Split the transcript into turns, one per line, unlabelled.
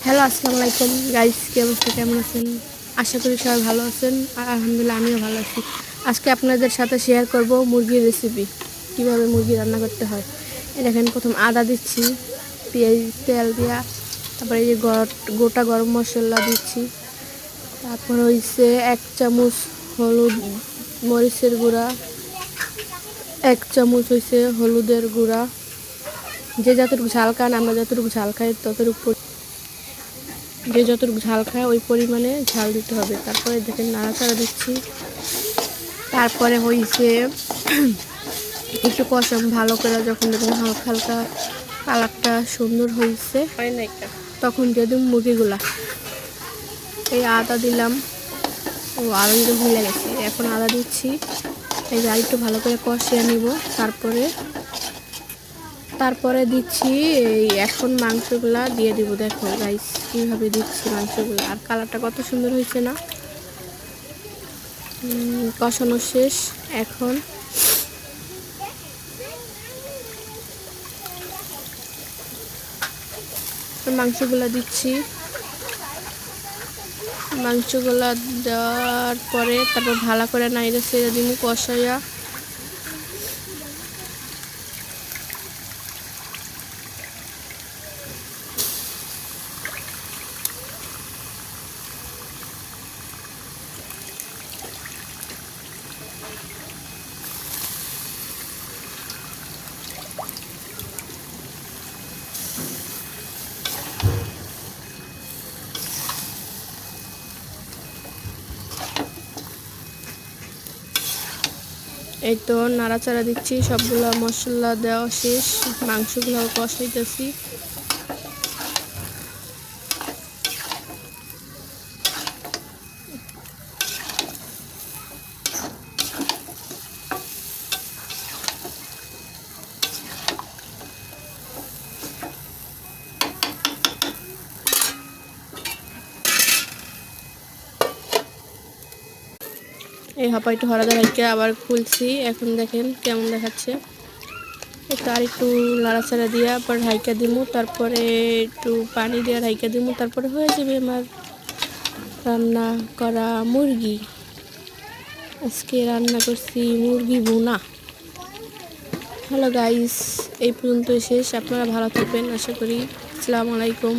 Hello, আসসালামু আলাইকুম guys. কি অবস্থা, কেমন আছেন? আশা করি সবাই ভালো আছেন। আর আলহামদুলিল্লাহ আমিও ভালো আছি। আজকে আপনাদের সাথে শেয়ার করব মুরগির রেসিপি, কিভাবে মুরগি রান্না করতে হয়। এই দেখেন, প্রথম আদা দিচ্ছি, পেঁয়াজ তেল দিয়া, তারপরে এই যে গোটা গরম মশলা দিচ্ছি, তারপর হইছে 1 চামচ হলুদ মরিচের গুঁড়া, 1 চামচ হইছে হলুদের গুঁড়া। যে যতটুকু ঝাল খান, আমরা যতটুকু ঝাল খাই ততটুকু, যে যতটুকু ঝাল খায় ওই পরিমাণে ঝাল দিতে হবে। তারপরে দেখেন নাড়াচাড়া দিচ্ছি। তারপরে হইছে একটু কষাম ভালো করে, যখন দেখুন হালকা হালকা কালারটা সুন্দর হয়েছে তখন দিয়ে দিন মুরগিগুলা। এই আদা দিলাম, ও আদা দিতে ভুলে গেছি, এখন আদা দিচ্ছি। এই যে আরেকটু ভালো করে কষিয়ে নিব। তারপরে দিচ্ছি এখন মাংসগুলা দিয়ে দিব। দেখো গাইস, কীভাবে দিচ্ছি মাংসগুলো, আর কালারটা কত সুন্দর হয়েছে না। কষানো শেষ। এখন মাংসগুলা দিচ্ছি। মাংসগুলা দেওয়ার পরে তারপর ভালো করে নাইড়ে ছেড়ে দিব কষাইয়া। এই তো নাড়াচাড়া দিচ্ছি, সবগুলো মশলা দেওয়া শেষ, মাংসগুলো কষাইতেছি। এই হাঁপাইটু হরাদা রাইকে আবার খুলছি। এখন দেখেন কেমন দেখাচ্ছে। একটু আর একটু নাড়াচাড়া দিয়া পর হাইকা দিমু, তারপরে একটু পানি দিয়ে হাইকা দিমু, তারপরে হয়ে যাবে আমার রান্না করা মুরগি। আজকে রান্না করছি মুরগি ভুনা। হ্যালো গাইস, এই পর্যন্ত শেষ। আপনারা ভালো থাকবেন আশা করি। আসসালামু আলাইকুম।